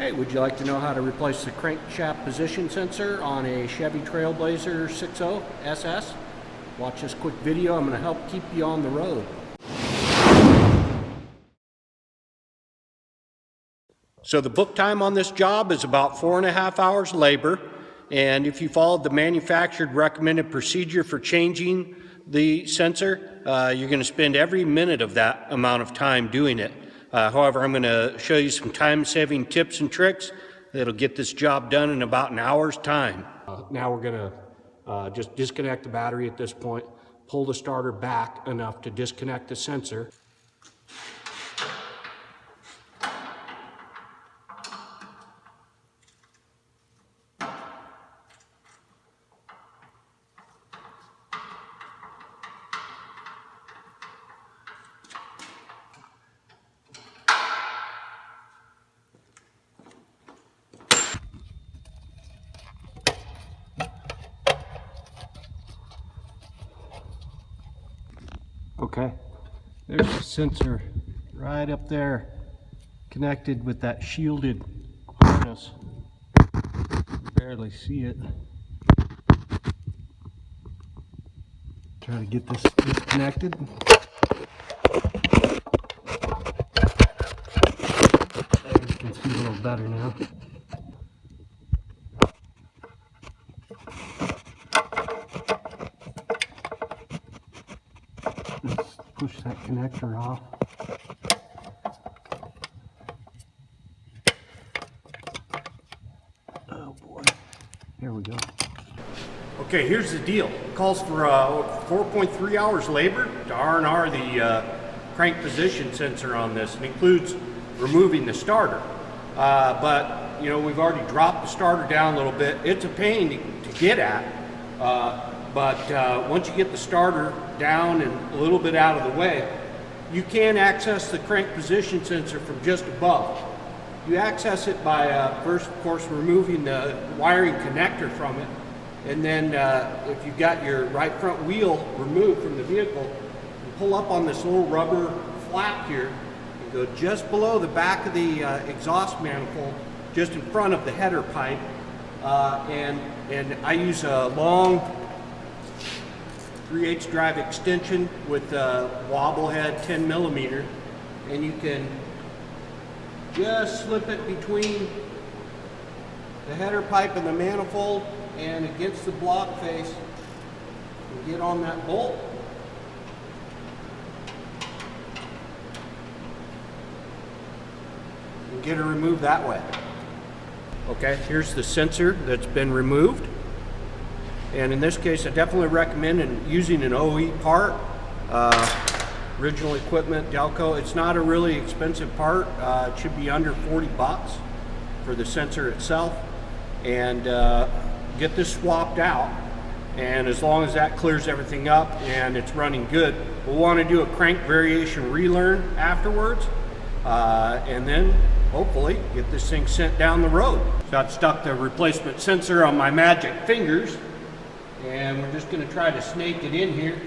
Hey, would you like to know how to replace the crankshaft position sensor on a Chevy TrailBlazer 60 SS? Watch this quick video. I'm going to help keep you on the road. So the book time on this job is about 4.5 hours labor, and if you followed the manufactured recommended procedure for changing the sensor, you're going to spend every minute of that amount of time doing it. However, I'm going to show you some time-saving tips and tricks that'll get this job done in about an hour's time. Now we're going to just disconnect the battery at this point, pull the starter back enough to disconnect the sensor. Okay, there's the sensor right up there, connected with that shielded harness. Barely see it. Try to get this disconnected. There, you can see a little better now. Let's push that connector off. Oh boy, here we go. Okay, here's the deal. It calls for 4.3 hours labor to R&R the crank position sensor on this. It includes removing the starter. But, you know, we've already dropped the starter down a little bit. It's a pain to get at. But once you get the starter down and a little bit out of the way, you can access the crank position sensor from just above. You access it by first, of course, removing the wiring connector from it. And then if you've got your right front wheel removed from the vehicle, you pull up on this little rubber flap here and go just below the back of the exhaust manifold, just in front of the header pipe. And I use a long 3/8 drive extension with a wobble head 10 millimeter, and you can just slip it between the header pipe and the manifold and against the block face and get on that bolt. And get it removed that way. Okay, here's the sensor that's been removed. And in this case, I definitely recommend using an OE part, original equipment, Delco. It's not a really expensive part. It should be under 40 bucks for the sensor itself. And get this swapped out. And as long as that clears everything up and it's running good, we'll want to do a crank variation relearn afterwards. And then hopefully get this thing sent down the road. So I've stuck the replacement sensor on my magic fingers. And we're just going to try to snake it in here.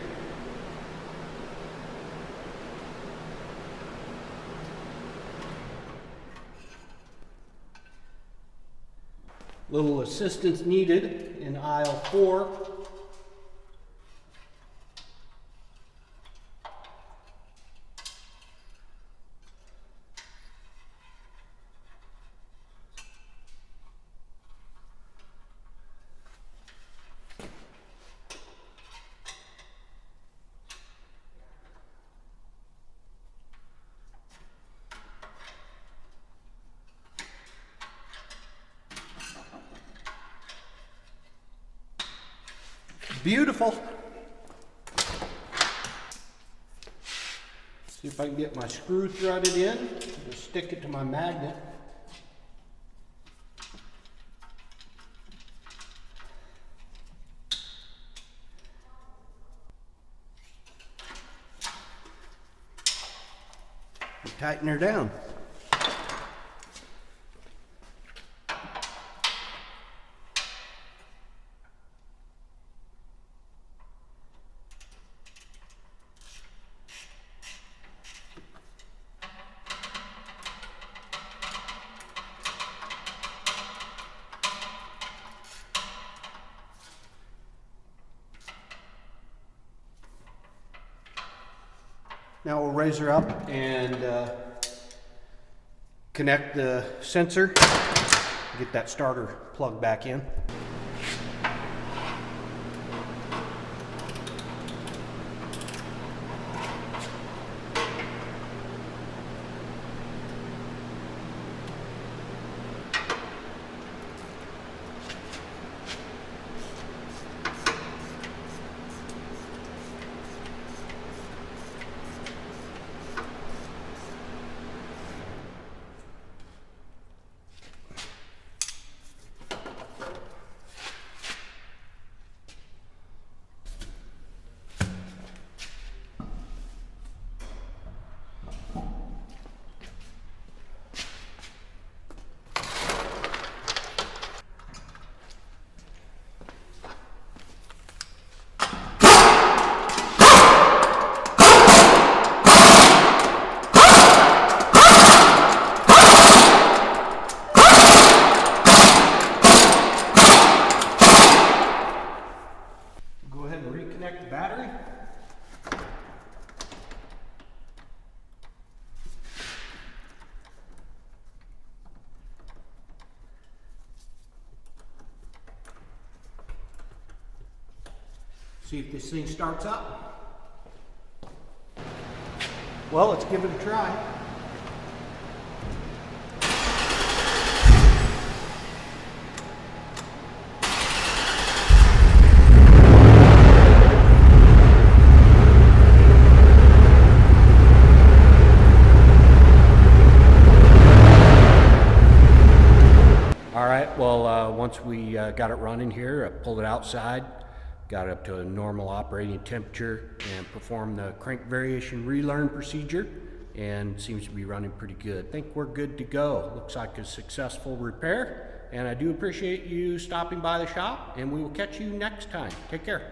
Little assistance needed in aisle 4. Beautiful. See if I can get my screw threaded in. Just stick it to my magnet. And tighten her down. Now we'll raise her up and connect the sensor, get that starter plugged back in. Reconnect the battery. See if this thing starts up. Well, let's give it a try. Once we got it running here, I pulled it outside, got it up to a normal operating temperature, and performed the crank variation relearn procedure, and seems to be running pretty good. I think we're good to go. Looks like a successful repair, and I do appreciate you stopping by the shop, and we will catch you next time. Take care.